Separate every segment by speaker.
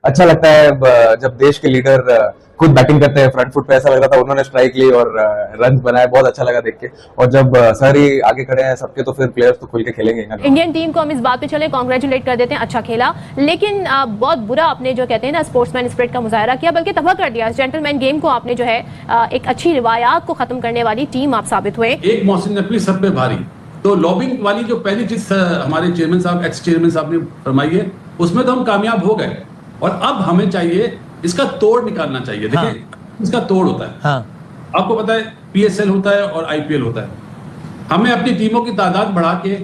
Speaker 1: अच्छा लगता है जब देश के लीडर खुद बैटिंग करते हैं फ्रंट फुट पे। ऐसा लग रहा था उन्होंने स्ट्राइक ली और रन बनाए, बहुत अच्छा लगा देख के। और जब सर ही आगे खड़े हैं सबके, तो फिर प्लेयर्स तो खुल के खेलेंगे ना।
Speaker 2: इंडियन टीम को हम इस बात पे चले कांग्रेचुलेट कर देते हैं, अच्छा खेला, लेकिन बहुत बुरा आपने जो कहते हैं ना स्पोर्ट्समैन स्पिरिट का मुजाहरा किया, बल्कि तबाह कर दिया जेंटलमैन गेम को। आपने जो है एक अच्छी रिवायात को खत्म करने वाली टीम आप साबित हुए।
Speaker 3: एक मोहसिन नकवी सब पे भारी, तो लॉबिंग वाली जो पहली चीज हमारे चेयरमैन साहब, एक्स चेयरमैन साहब ने फरमाई है, उसमें तो हम कामयाब हो गए। और अब हमें चाहिए इसका तोड़ निकालना चाहिए। देखिए इसका तोड़ होता है, आपको पता है पीएसएल होता है और आईपीएल होता है। हमें अपनी टीमों की तादाद बढ़ा के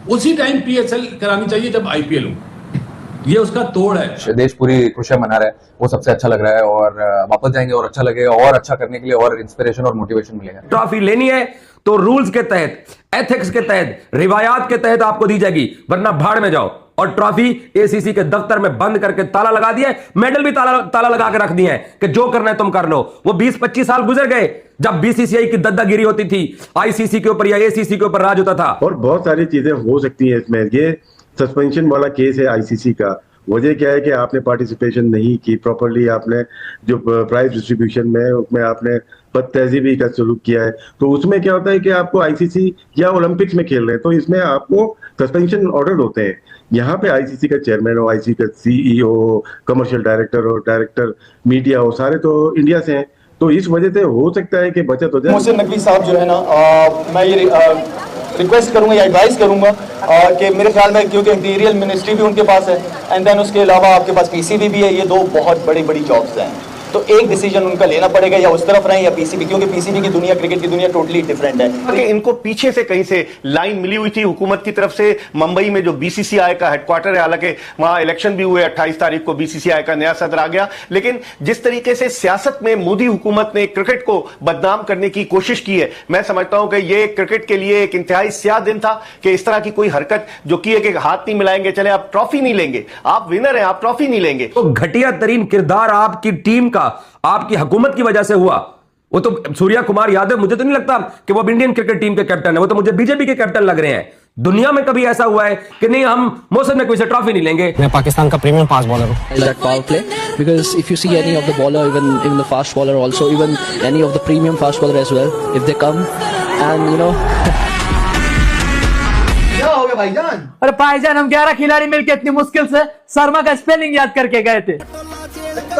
Speaker 3: उसी टाइम पीएसएल करानी चाहिए जब आईपीएल हो। ये उसका तोड़ है।
Speaker 1: देश पूरी खुशियां मना रहा है, वो सबसे अच्छा लग रहा है। और वापस जाएंगे और अच्छा लगेगा, और अच्छा करने के लिए और इंस्पिरेशन और मोटिवेशन मिलेगा।
Speaker 4: ट्रॉफी लेनी है तो रूल्स के तहत, एथिक्स के तहत, रिवायात के तहत आपको दी जाएगी, वरना भाड़ में जाओ। और ट्रॉफी एसीसी के दफ्तर में बंद करके ताला लगा दिया है, मेडल भी ताला लगा के रख दिए हैं कि जो करना है तुम कर लो। वो 20-25 साल गुजर गए जब बीसीसीआई की दद्दागिरी होती थी, आईसीसी के ऊपर या एसीसी के ऊपर राज होता था।
Speaker 5: और बहुत सारी चीजें हो सकती है इसमें। ये सस्पेंशन वाला केस है आईसीसी का, वजह क्या है कि आपने पार्टिसिपेशन नहीं की प्रॉपरली, आपने जो प्राइज डिस्ट्रीब्यूशन में उसमें आपने बदतहजीबी का सलूक किया है। तो उसमें क्या होता है कि आपको आईसीसी या ओलंपिक्स में खेल रहे हैं तो इसमें आपको सस्पेंशन ऑर्डर होते हैं। यहाँ पे आईसीसी का चेयरमैन हो, आईसीसी का सीईओ, कमर्शियल डायरेक्टर हो, डायरेक्टर मीडिया हो, सारे तो इंडिया से हैं। तो इस वजह से हो सकता है कि बचत हो जाए।
Speaker 6: मोहसिन नकवी साहब जो है ना, मैं ये रिक्वेस्ट करूंगा या एडवाइस करूंगा कि मेरे ख्याल में, क्योंकि इंटीरियर मिनिस्ट्री भी उनके पास है एंड देन उसके अलावा आपके पास पीसीबी भी है, ये दो बहुत बड़ी बड़ी जॉब्स हैं। तो एक डिसीजन उनका लेना पड़ेगा, या उस तरफ रहें या पीसीबी, क्योंकि पीसीबी की दुनिया, क्रिकेट की दुनिया टोटली डिफरेंट है।
Speaker 7: कि इनको पीछे से कहीं से लाइन मिली हुई थी हुकूमत की तरफ से। मुंबई में जो बीसीसीआई का हेडक्वार्टर है, हालांकि वहां इलेक्शन भी हुए, 28 तारीख को बीसीसीआई का नया सदर आ गया, लेकिन जिस तरीके से सियासत में मोदी हुकूमत ने क्रिकेट को बदनाम करने की कोशिश की है, मैं समझता हूं कि ये क्रिकेट के लिए एक इंतहाई स्याह दिन था कि इस तरह की कोई हरकत जो की है कि हाथ नहीं मिलाएंगे, चले आप ट्रॉफी नहीं लेंगे, आप विनर हैं, आप ट्रॉफी नहीं लेंगे।
Speaker 4: तो घटिया तरीन किरदार आपकी टीम का आपकी हुकूमत की वजह से हुआ। वो तो सूर्या कुमार यादव, मुझे तो नहीं लगता कि वो अब इंडियन क्रिकेट टीम के कैप्टन है, वो तो मुझे बीजेपी के कैप्टन लग रहे हैं। दुनिया में कभी ऐसा हुआ है कि नहीं हम मोहसिन नकवी से ट्रॉफी नहीं लेंगे?
Speaker 8: मैं पाकिस्तान का प्रीमियम फास्ट बॉलर हूं। That power play because if you see any of the bowler, even the fast bowler also, even any of the premium fast bowler as well, if they come and you know
Speaker 6: क्या हो गया भाईजान?
Speaker 9: अरे भाईजान, हम 11 खिलाड़ी मिलकर इतनी मुश्किल से शर्मा का स्पेलिंग याद करके गए थे,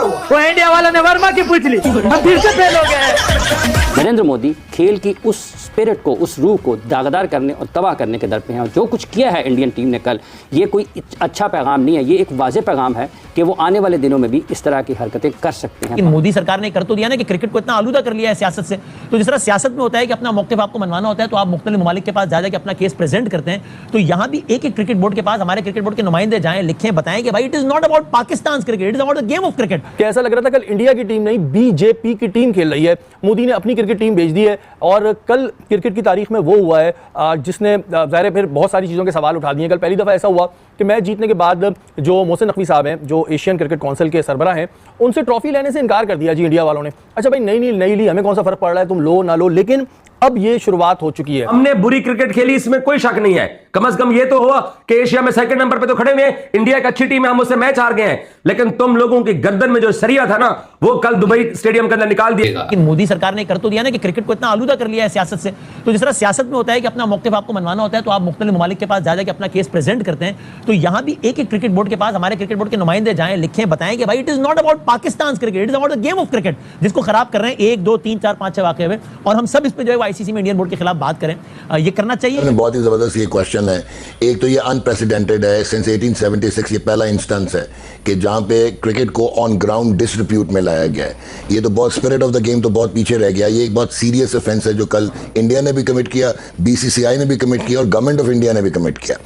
Speaker 9: वो इंडिया वालों ने वर्मा की पूछ ली, हम फिर से फेल हो गए।
Speaker 10: नरेंद्र मोदी खेल की उस स्पिरिट को, उस रूह को दागदार करने और तबाह करने के दर पे हैं। और जो कुछ किया है इंडियन टीम ने कल, ये कोई अच्छा पैगाम नहीं है, ये एक वाज़ेह पैगाम है कि वो आने वाले दिनों में भी इस तरह की हरकतें कर सकते हैं।
Speaker 9: लेकिन मोदी सरकार ने कर तो दिया ना कि क्रिकेट को इतना आलूदा कर लिया है सियासत से। तो जिस तरह सियासत में होता है कि अपना मौक़िफ़ आपको मनवाना होता है तो आप मुख्तलिफ ममालिक के पास जा जाके अपना केस प्रेजेंट करते हैं, तो यहाँ भी एक एक क्रिकेट बोर्ड के पास हमारे क्रिकेट बोर्ड के नुमाइंदे जाएं, लिखें, बताएं कि भाई it is not about Pakistan cricket, it is about the game of cricket.
Speaker 11: कैसा लग रहा था कल इंडिया की टीम नहीं, बीजेपी की टीम खेल रही है। मोदी ने अपनी क्रिकेट टीम भेज दी है और कल क्रिकेट की तारीख में वो हुआ है जिसने ज़ाहिर फिर बहुत सारी चीज़ों के सवाल उठा दिए। कल पहली दफ़ा ऐसा हुआ कि मैच जीतने के बाद जो मोहसिन नकवी साहब हैं, जो एशियन क्रिकेट काउंसिल के सरबराह हैं, उनसे ट्रॉफी लेने से इनकार कर दिया जी इंडिया वालों ने। अच्छा भाई, नहीं ली, हमें कौन सा फर्क पड़ रहा है, तुम लो ना लो, लेकिन अब ये शुरुआत हो चुकी है।
Speaker 4: हमने बुरी क्रिकेट खेली, इसमें कोई शक नहीं है। कम से कम ये तो हुआ कि एशिया में सेकंड नंबर पे तो खड़े हुए हैं, इंडिया एक अच्छी टीम है, हम उससे मैच हार गए हैं, लेकिन तुम लोगों की गर्दन में जो सरिया था ना, वो कल दुबई स्टेडियम के अंदर निकाल दिया।
Speaker 9: लेकिन मोदी सरकार ने कर तो दिया ना कि क्रिकेट को इतना आलूदा कर लिया है सियासत से। तो जिस तरह सियासत में होता है कि अपना मौक़िफ़ आपको मनवाना होता है तो आप मुख्तलिफ ममालिक के पास जा जाके अपना केस प्रेजेंट करते हैं, तो यहाँ भी एक एक क्रिकेट बोर्ड के पास हमारे क्रिकेट बोर्ड के नुमाइंदे जाएं, लिखें, बताएं कि भाई it is not about Pakistan cricket, it is about the game of cricket, जिसको खराब कर रहे हैं 1, 2, 3, 4, 5, 6 वाक़े हुए। और हम सब इस पर जो है आईसीसी में इंडियन बोर्ड के खिलाफ बात करें, ये करना चाहिए।
Speaker 12: बहुत ही जबरदस्त ये क्वेश्चन है। एक तो ये अनप्रेसिडेंटेड है, सिंस 1876 ये पहला इंस्टेंस है कि जहां पे क्रिकेट को ऑन ग्राउंड डिसरिप्यूट में लाया गया है। ये तो बहुत स्पिरिट ऑफ द गेम तो बहुत पीछे रह गया। ये एक बहुत सीरियस ऑफेंस है जो कल इंडिया ने भी कमिट किया, बीसीसीआई ने भी कमिट किया और गवर्नमेंट ऑफ इंडिया ने भी कमिट किया।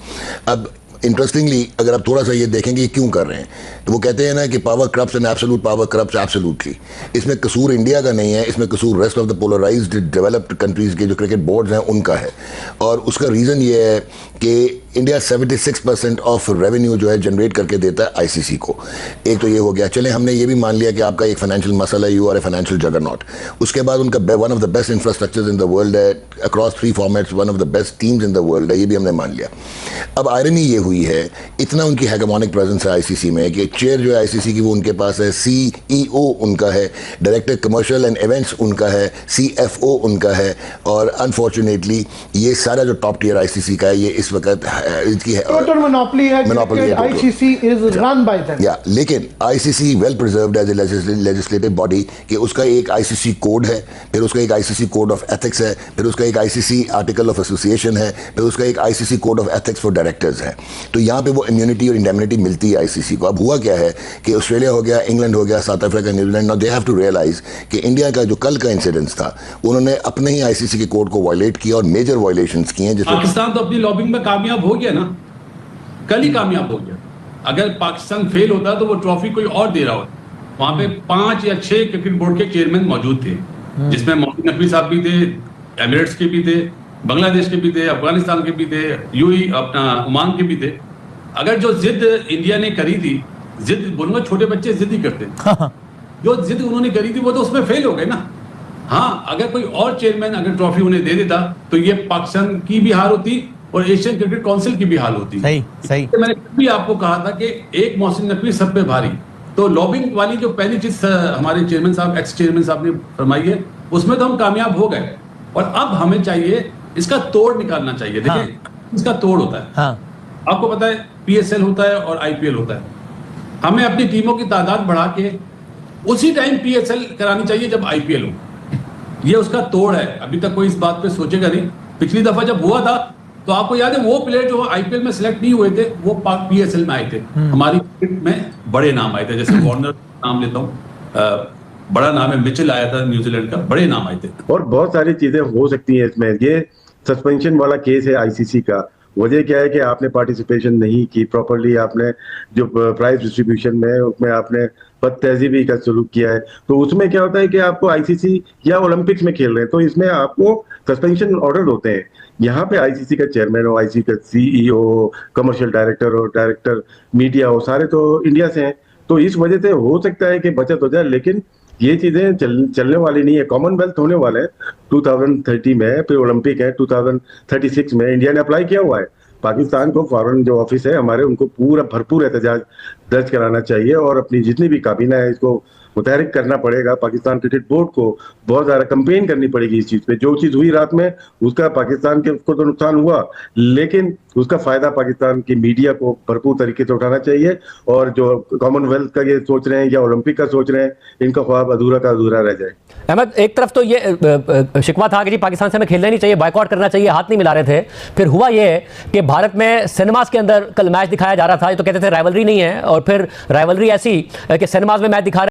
Speaker 12: अब इंटरेस्टिंगली अगर आप थोड़ा सा ये देखेंगे क्यों कर रहे हैं, तो वो कहते हैं ना कि power corrupts and absolute power corrupts absolutely. इसमें कसूर इंडिया का नहीं है, इसमें कसूर rest of the polarised developed countries के जो क्रिकेट बोर्ड्स हैं उनका है। और उसका रीज़न ये है कि इंडिया 76% ऑफ रेवेन्यू जो है जनरेट करके देता है आईसीसी को। एक तो ये हो गया। चले हमने ये भी मान लिया कि आपका एक फाइनेंशियल मसला है, you are a financial juggernaut. उसके बाद उनका one of the best infrastructures in the world है, across 3 formats one of the best teams in the world है, ये भी हमने मान लिया। अब आयरनी ये हुई है, इतना उनकी हेगेमोनिक प्रेजेंस है आईसीसी में कि चेयर जो है आईसीसी की वो उनके पास है, सीईओ उनका है, डायरेक्टर कमर्शियल एंड इवेंट्स उनका है, सीएफओ उनका है, और अनफॉर्चुनेटली ये सारा जो टॉप टियर आईसीसी का है ये इस वक्त इसकी
Speaker 13: टोटल मोनोपोली है, ICC is run by them.
Speaker 12: या लेकिन ICC well preserved as a legislative body कि उसका एक आईसीसी कोड है, फिर उसका एक आईसीसी कोड ऑफ एथिक्स है, फिर उसका एक आईसीसी आर्टिकल ऑफ एसोसिएशन है, फिर उसका एक ICC code of ethics for directors है। तो यहाँ पे वो इम्यूनिटी और इंडेमनिटी मिलती है आईसीसी को। अब हुआ क्या है कि ऑस्ट्रेलिया हो गया, इंग्लैंड हो गया, South Africa, New Zealand, now they have to realise कि इंडिया का जो कल का इंसिडेंस था उन्होंने अपने ही आईसीसी के कोड को वायलेट किया और मेजर वायलेशंस किए हैं।
Speaker 3: पाकिस्तान तो अपनी लॉबिंग में कामयाब हो गया ना, कल ही कामयाब हो गया। अगर पाकिस्तान फेल होता तो वो ट्रॉफी कोई और दे रहा होता। वहां पे 5 या 6 क्रिकेट बोर्ड के चेयरमैन मौजूद थे, जिसमें मोहम्मद नकवी साहब भी थे, एमिरेट्स के भी थे, बांग्लादेश के भी थे, अफगानिस्तान के भी थे, यूएई अपना ओमान के भी थे। अगर जो जिद इंडिया ने करी थी, जिद बोलूंगा छोटे बच्चे जिद ही करते हैं, जो जिद उन्होंने करी थी वो तो उसमें फेल हो गए ना। हाँ, अगर कोई और चेयरमैन अगर ट्रॉफी उन्हें दे देता तो ये पाकिस्तान की भी हार होती और एशियन क्रिकेट काउंसिल की भी हाल होती।
Speaker 9: सही सही।
Speaker 3: तो मैंने भी आपको कहा था कि एक मोहसिन नकवी सब पे भारी। तो लॉबिंग वाली जो पहली चीज हमारे चेयरमैन साहब, एक्स चेयरमैन साहब ने फरमाई है, उसमें तो हम कामयाब हो गए और अब हमें चाहिए इसका तोड़ निकालना चाहिए। देखिए हाँ। इसका तोड़ होता है हाँ। आपको पता है पीएसएल होता है और आईपीएल होता है। हमें अपनी टीमों की तादाद बढ़ा के उसी टाइम पीएसएल करानी चाहिए जब आईपीएल हो। ये उसका तोड़ है। अभी तक कोई इस बात पे सोचेगा नहीं। पिछली दफा जब हुआ था तो आपको याद है वो प्लेयर जो आईपीएल में सिलेक्ट नहीं हुए थे वो पीएसएल में आए थे। हमारी क्रिकेट में बड़े नाम आए थे, जैसे वार्नर नाम लेता हूँ, बड़ा नाम है, मिचेल आया था न्यूजीलैंड का, बड़े नाम आए थे।
Speaker 5: और बहुत सारी चीजें हो सकती हैं इसमें। ये सस्पेंशन वाला केस है आईसीसी का, वजह क्या है कि आपने पार्टिसिपेशन नहीं की प्रॉपरली, आपने जो प्राइज डिस्ट्रीब्यूशन में उसमें आपने बदतहजीबी का सलूक किया है। तो उसमें क्या होता है कि आपको आईसीसी या ओलंपिक्स में खेल रहे हैं तो इसमें आपको सस्पेंशन ऑर्डर होते हैं। यहाँ पे आईसीसी का चेयरमैन हो, आईसीसी का सीईओ हो, कमर्शियल डायरेक्टर हो, डायरेक्टर मीडिया हो, सारे तो इंडिया से हैं। तो इस वजह से हो सकता है कि बचत हो जाए, लेकिन ये चीजें चलने वाली नहीं है। कॉमनवेल्थ होने वाले हैं 2030 में, फिर ओलंपिक है 2036 में। इंडिया ने अप्लाई किया हुआ है। पाकिस्तान को फॉरेन जो ऑफिस है हमारे, उनको पूरा भरपूर एहतजाज दर्ज कराना चाहिए और अपनी जितनी भी काबीना है इसको मुतहरिक करना पड़ेगा। पाकिस्तान क्रिकेट बोर्ड को बहुत ज्यादा कंपेन करनी पड़ेगी इस चीज पे। जो चीज हुई रात में उसका पाकिस्तान के को तो नुकसान हुआ, लेकिन उसका फायदा पाकिस्तान की मीडिया को भरपूर तरीके से उठाना चाहिए। और जो कॉमनवेल्थ का ये सोच रहे हैं या ओलंपिक का सोच रहे हैं, इनका ख्वाब अधूरा का अधूरा रह जाए।
Speaker 14: अहमद, एक तरफ तो ये शिकवा था कि जी पाकिस्तान से हमें खेलना नहीं चाहिए, बायकॉट करना चाहिए, हाथ नहीं मिला रहे थे। फिर हुआ ये कि भारत में सिनेमाज के अंदर कल मैच दिखाया जा रहा था, तो कहते थे राइवलरी नहीं है, और फिर राइवलरी ऐसी कि सिनेमाज में मैच दिखा